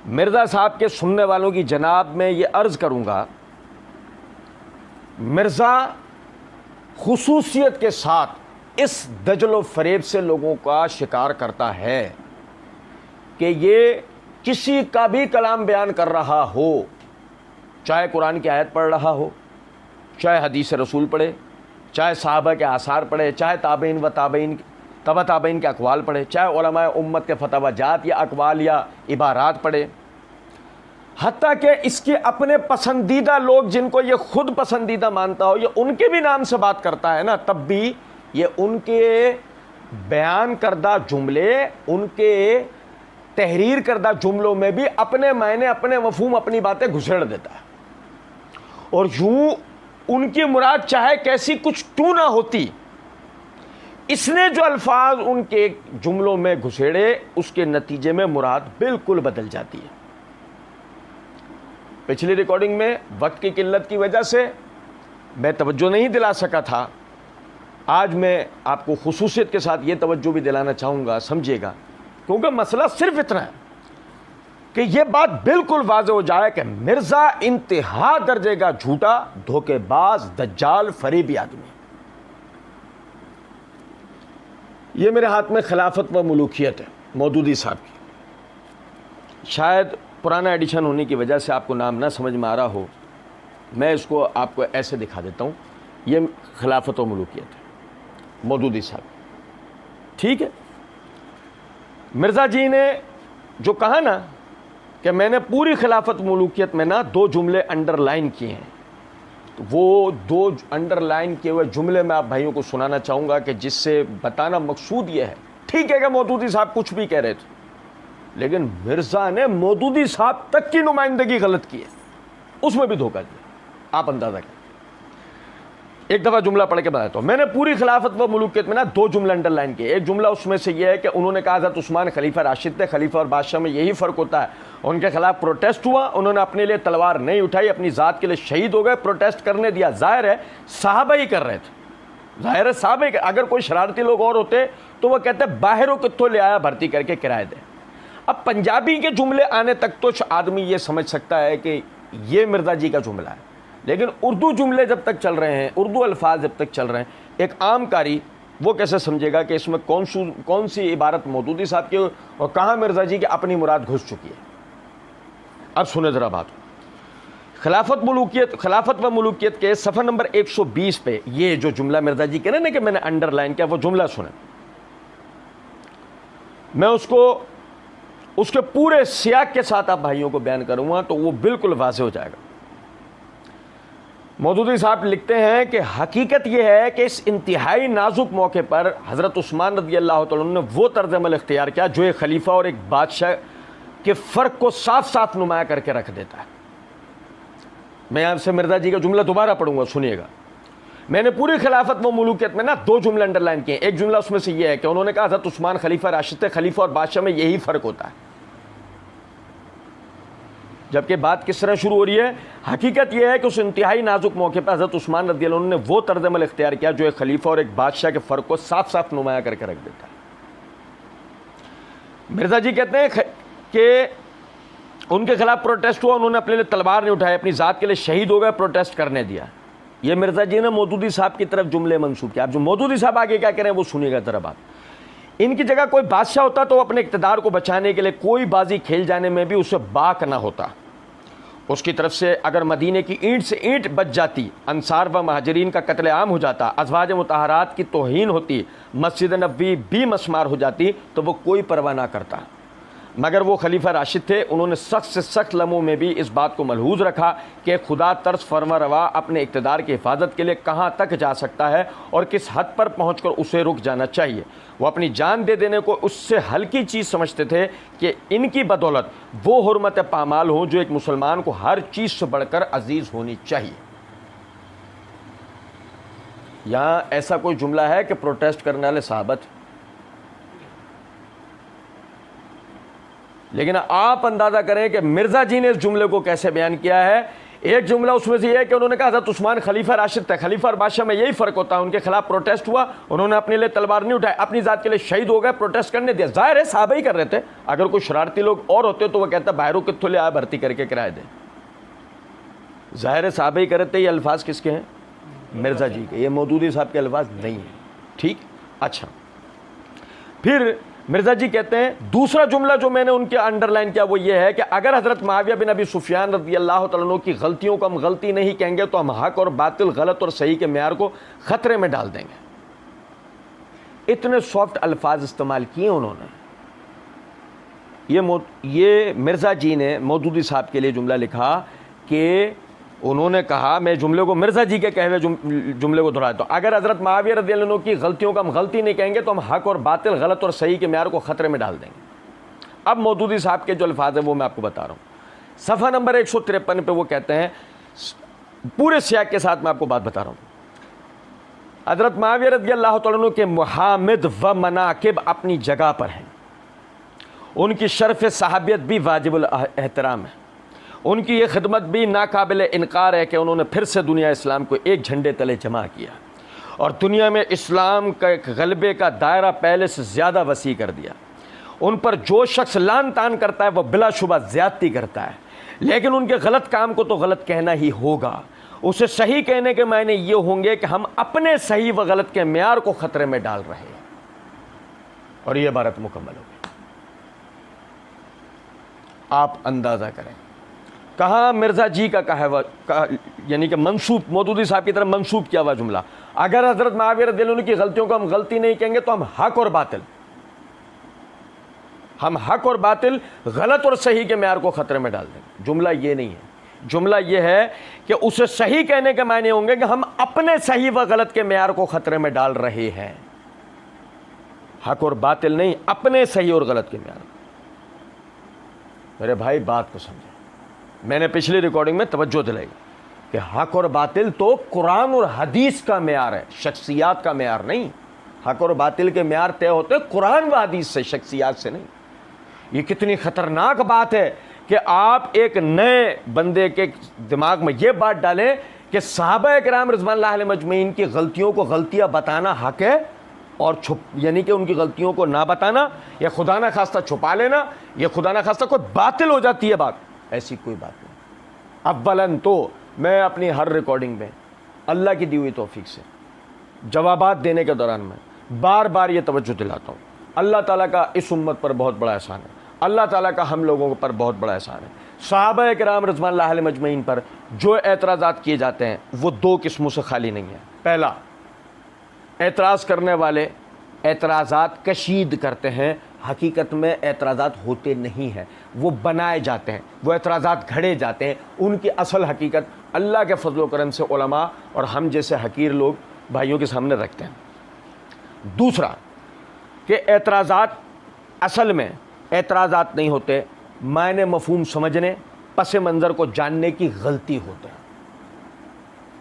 مرزا صاحب کے سننے والوں کی جناب میں یہ عرض کروں گا، مرزا خصوصیت کے ساتھ اس دجل و فریب سے لوگوں کا شکار کرتا ہے کہ یہ کسی کا بھی کلام بیان کر رہا ہو، چاہے قرآن کی آیت پڑھ رہا ہو، چاہے حدیث رسول پڑھے، چاہے صحابہ کے آثار پڑھے، چاہے تابعین و تبع تابعین کے اقوال پڑھے، چاہے علماء امت کے فتاوی جات یا اقوال یا عبارات پڑھے، حتیٰ کہ اس کے اپنے پسندیدہ لوگ جن کو یہ خود پسندیدہ مانتا ہو، یہ ان کے بھی نام سے بات کرتا ہے نا، تب بھی یہ ان کے بیان کردہ جملے، ان کے تحریر کردہ جملوں میں بھی اپنے معنی، اپنے مفہوم، اپنی باتیں گھسیڑ دیتا ہے، اور یوں ان کی مراد چاہے کیسی کچھ کیوں نہ ہوتی، اس نے جو الفاظ ان کے جملوں میں گھسیڑے اس کے نتیجے میں مراد بالکل بدل جاتی ہے۔ پچھلی ریکارڈنگ میں وقت کی قلت کی وجہ سے میں توجہ نہیں دلا سکا تھا، آج میں آپ کو خصوصیت کے ساتھ یہ توجہ بھی دلانا چاہوں گا، سمجھیے گا، کیونکہ مسئلہ صرف اتنا ہے کہ یہ بات بالکل واضح ہو جائے کہ مرزا انتہا درجے کا جھوٹا، دھوکے باز، دجال، فریبی آدمی۔ یہ میرے ہاتھ میں خلافت و ملوکیت ہے مودودی صاحب کی، شاید پرانا ایڈیشن ہونے کی وجہ سے آپ کو نام نہ سمجھ میں آ رہا ہو، میں اس کو آپ کو ایسے دکھا دیتا ہوں، یہ خلافت و ملوکیت ہے مودودی صاحب، ٹھیک ہے۔ مرزا جی نے جو کہا نا کہ میں نے پوری خلافت ملوکیت میں نا 2 جملے انڈر لائن کیے ہیں، تو وہ 2 انڈر لائن کیے ہوئے جملے میں آپ بھائیوں کو سنانا چاہوں گا کہ جس سے بتانا مقصود یہ ہے، ٹھیک ہے کہ مودودی صاحب کچھ بھی کہہ رہے تھے، لیکن مرزا نے مودودی صاحب تک کی نمائندگی غلط کی ہے، اس میں بھی دھوکہ دیا، آپ اندازہ کریں۔ ایک دفعہ جملہ پڑھ کے بتاتا ہوں، میں نے پوری خلافت و ملوکیت میں نا 2 جملے انڈر لائن کیے۔ ایک جملہ اس میں سے یہ ہے کہ انہوں نے کہا حضرت عثمان خلیفہ راشد تھے، خلیفہ اور بادشاہ میں یہی فرق ہوتا ہے، ان کے خلاف پروٹیسٹ ہوا، انہوں نے اپنے لیے تلوار نہیں اٹھائی، اپنی ذات کے لیے شہید ہو گئے، پروٹیسٹ کرنے دیا، ظاہر ہے صحابہ ہی کر رہے تھے، ظاہر ہے صحابہ ہی، اگر کوئی شرارتی لوگ اور ہوتے تو وہ کہتے باہروں کتوں لے آیا بھرتی کر کے کرائے دے۔ اب پنجابی کے جملے آنے تک تو آدمی یہ سمجھ سکتا ہے کہ یہ مرزا جی کا جملہ ہے، لیکن اردو جملے جب تک چل رہے ہیں، اردو الفاظ جب تک چل رہے ہیں، ایک عام قاری وہ کیسے سمجھے گا کہ اس میں کون سی عبارت مودودی صاحب کی اور کہاں مرزا جی کی اپنی مراد گھس چکی ہے۔ اب سنیں ذرا بات، خلافت و ملوکیت کے صفحہ نمبر 120 پہ یہ جو جملہ مرزا جی کہہ رہے ہیں کہ میں نے انڈر لائن کیا، وہ جملہ سنیں، میں اس کے پورے سیاق کے ساتھ آپ بھائیوں کو بیان کروں گا تو وہ بالکل واضح ہو جائے گا۔ مودودی صاحب لکھتے ہیں کہ حقیقت یہ ہے کہ اس انتہائی نازک موقع پر حضرت عثمان رضی اللہ تعالیٰ عنہ نے وہ طرز عمل اختیار کیا جو ایک خلیفہ اور ایک بادشاہ کے فرق کو صاف صاف نمایاں کر کے رکھ دیتا ہے۔ میں آپ سے مرزا جی کا جملہ دوبارہ پڑھوں گا، سنیے گا۔ میں نے پوری خلافت و ملوکیت میں نا 2 جملے انڈر لائن کیے، ایک جملہ اس میں سے یہ ہے کہ انہوں نے کہا حضرت عثمان خلیفہ راشد تھے، خلیفہ اور بادشاہ میں یہی فرق ہوتا ہے، جبکہ بات کس طرح شروع ہو رہی ہے؟ حقیقت یہ ہے کہ اس انتہائی نازک موقع پر حضرت عثمان رضی اللہ عنہ نے وہ طرز عمل اختیار کیا جو ایک خلیفہ اور ایک بادشاہ کے فرق کو صاف صاف نمایاں کر کے رکھ دیتا ہے۔ مرزا جی کہتے ہیں کہ ان کے خلاف پروٹیسٹ ہوا، انہوں نے اپنے لیے تلوار نہیں اٹھائی، اپنی ذات کے لیے شہید ہو گئے، پروٹیسٹ کرنے دیا۔ یہ مرزا جی نے مودودی صاحب کی طرف جملے منسوب کیا۔ اب جو مودودی صاحب آگے کیا کہہ رہے ہیں وہ سنیے گا ذرا بات۔ ان کی جگہ کوئی بادشاہ ہوتا تو اپنے اقتدار کو بچانے کے لیے کوئی بازی کھیل جانے میں بھی اسے باک نہ ہوتا، اس کی طرف سے اگر مدینے کی اینٹ سے اینٹ بچ جاتی، انصار و مہاجرین کا قتل عام ہو جاتا، ازواج مطہرات کی توہین ہوتی، مسجد نبوی بھی مسمار ہو جاتی تو وہ کوئی پرواہ نہ کرتا، مگر وہ خلیفہ راشد تھے، انہوں نے سخت سے سخت لمحوں میں بھی اس بات کو ملحوظ رکھا کہ خدا طرز فرما روا اپنے اقتدار کی حفاظت کے لیے کہاں تک جا سکتا ہے اور کس حد پر پہنچ کر اسے رک جانا چاہیے۔ وہ اپنی جان دے دینے کو اس سے ہلکی چیز سمجھتے تھے کہ ان کی بدولت وہ حرمت پامال ہوں جو ایک مسلمان کو ہر چیز سے بڑھ کر عزیز ہونی چاہیے۔ یہاں ایسا کوئی جملہ ہے کہ پروٹیسٹ کرنے والے صحابت، لیکن آپ اندازہ کریں کہ مرزا جی نے اس جملے کو کیسے بیان کیا ہے۔ एक जुमला उसमें से ये है कि उन्होंने कहा हज़रत उस्मान खलीफा राशिद थे, खलीफा और बादशाह में यही फ़र्क होता है, उनके खिलाफ प्रोटेस्ट हुआ, उन्होंने अपने लिए तलवार नहीं उठाई, अपनी ज़ात के लिए शहीद हो गए, प्रोटेस्ट करने दिया। ज़ाहिर है साहबा ही कर रहे थे, अगर कोई शरारती लोग और होते तो वो कहता बाहरों कित्थों ले आया भर्ती करके किराए दे। ज़ाहिर है साहबा ही कर रहे थे। ये अल्फाज किसके हैं? मिर्ज़ा जी के, ये मौदूदी साहब के अल्फाज नहीं है। ठीक, अच्छा, फिर मिर्ज़ा जी कहते हैं दूसरा जुमला जो मैंने उनके अंडरलाइन किया वो ये है कि अगर हज़रत मुआविया बिन अबी सुफियान रज़ी अल्लाह तआला अन्हु की गलतियों को हम गलती नहीं कहेंगे तो हम हक और बातिल, गलत और सही के मेयार को ख़तरे में डाल देंगे। इतने सॉफ्ट अल्फाज इस्तेमाल किए उन्होंने। ये मिर्ज़ा जी ने मौदूदी साहब के लिए जुमला लिखा कि उन्होंने कहा, मैं जुमले को मिर्ज़ा जी के कहे हुए जुमले को दोहराता हूँ, अगर हज़रत मुआविया रज़ी अल्लाह अन्हु की गलतियों का हम गलती नहीं कहेंगे तो हम हक और बातिल, गलत और सही के मेयार को ख़तरे में डाल देंगे। अब मौदूदी साहब के जो अल्फाज हैं वो मैं आपको बता रहा हूँ। सफ़ा नंबर 153 पे वो कहते हैं, पूरे सियाक के साथ मैं आपको बात बता रहा हूँ, हज़रत मुआविया रज़ी अल्लाह तआला अन्हु के मुहामिद व मनाकिब अपनी जगह पर हैं, उनकी शर्फ़ सहाबियत भी वाजिबुल एहतराम है, उनकी ये खिदमत भी नाकाबिल इनकार है कि उन्होंने फिर से दुनिया इस्लाम को एक झंडे तले जमा किया और दुनिया में इस्लाम का गलबे का दायरा पहले से ज़्यादा वसी कर दिया। उन पर जो शख्स लान तान करता है वह बिलाशुबा ज़्यादती करता है, लेकिन उनके गलत काम को तो गलत कहना ही होगा। उसे सही कहने के मायने ये होंगे कि हम अपने सही व गलत के मेयार को ख़तरे में डाल रहे हैं। और ये इबारत मुकम्मल हो गई। आप अंदाज़ा करें कहाँ मिर्ज़ा जी का कहा हुआ, यानी कि मंसूब, मौदूदी साहब की तरफ मंसूब किया हुआ जुमला, अगर हज़रत मुआविया रज़ी अल्लाह अन्हु की गलतियों को हम गलती नहीं कहेंगे तो हम हक और बातिल, गलत और सही के मेयार को ख़तरे में डाल देंगे। जुमला ये नहीं है, जुमला ये है कि उसे सही कहने के मायने होंगे कि हम अपने सही व गलत के मेयार को ख़तरे में डाल रहे हैं। हक और बातिल नहीं, अपने सही और गलत के मेयार। मेरे भाई बात को समझे, मैंने पिछली रिकॉर्डिंग में तवज्जो दिलाई कि हक और बातिल तो कुरान और हदीस का मेयार है, शख्सियात का मेयार नहीं। हक और बातिल के मेयार तय होते कुरान व हदीस से, शख्सियात से नहीं। ये कितनी ख़तरनाक बात है कि आप एक नए बंदे के दिमाग में ये बात डालें कि सहाबा किराम रिज़वानुल्लाह अलैहिम अजमईन की गलतियों को गलतियाँ बताना हक है और यानी कि उनकी गलतियों को ना बताना या खुदा ना खास्ता छुपा लेना या खुदा ना खास्ता कोई बातिल हो जाती है बात। ऐसी कोई बात नहीं। अव्वलन तो मैं अपनी हर रिकॉर्डिंग में अल्लाह की दी हुई तौफीक से जवाबात देने के दौरान मैं बार बार ये तवज्जो दिलाता हूँ, अल्लाह ताला का इस उम्मत पर बहुत बड़ा एहसान है, अल्लाह ताला का हम लोगों पर बहुत बड़ा एहसान है। सहाबा किराम रिज़वानुल्लाह अलैहिम अजमईन पर जो एतराज़ात किए जाते हैं वो दो किस्मों से खाली नहीं है। पहला, एतराज़ करने वाले एतराज़ात कशीद करते हैं, हकीकत में एतराज़ात होते नहीं हैं, वो बनाए जाते हैं, वो एतराज़ात घड़े जाते हैं। उनकी असल हकीकत अल्लाह के फजल व करम से उलमा और हम जैसे हकीर लोग भाइयों के सामने रखते हैं। दूसरा कि एतराज़ात असल में एतराज़ात नहीं होते, मायने मफ़हूम समझने, पस मंज़र को जानने की गलती होते हैं।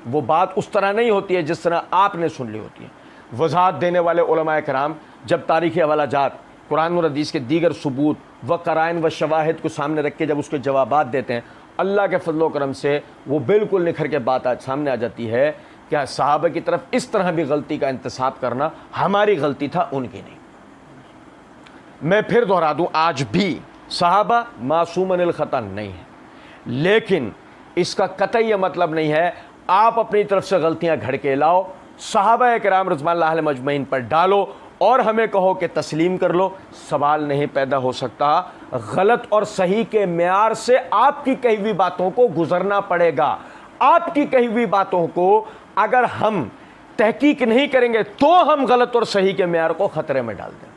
वो बात उस तरह नहीं होती है जिस तरह आपने सुन ली होती है। वज़ाहत देने वाले उलमा कराम जब तारीख़ी हवालाजात, कुरान और हदीस के दीगर सबूत व कराइन व शवाहिद को सामने रख के जब उसके जवाबात देते हैं, अल्लाह के फजल व करम से वो बिल्कुल निखर के बात आज सामने आ जाती है कि सहाबा की तरफ इस तरह भी गलती का इंतसाब करना हमारी गलती था, उनकी नहीं। मैं फिर दोहरा दूँ, आज भी सहाबा मासूम अनिल ख़ता नहीं है, लेकिन इसका कतई ये मतलब नहीं है आप अपनी तरफ से गलतियाँ घड़ के लाओ, सहाबा किराम रिज़वानुल्लाह अलैहिम अजमईन पर डालो और हमें कहो कि तस्लीम कर लो। सवाल नहीं पैदा हो सकता। गलत और सही के मेयार से आपकी कही हुई बातों को गुजरना पड़ेगा। आपकी कही हुई बातों को अगर हम तहकीक नहीं करेंगे तो हम गलत और सही के मेयार को ख़तरे में डाल दें।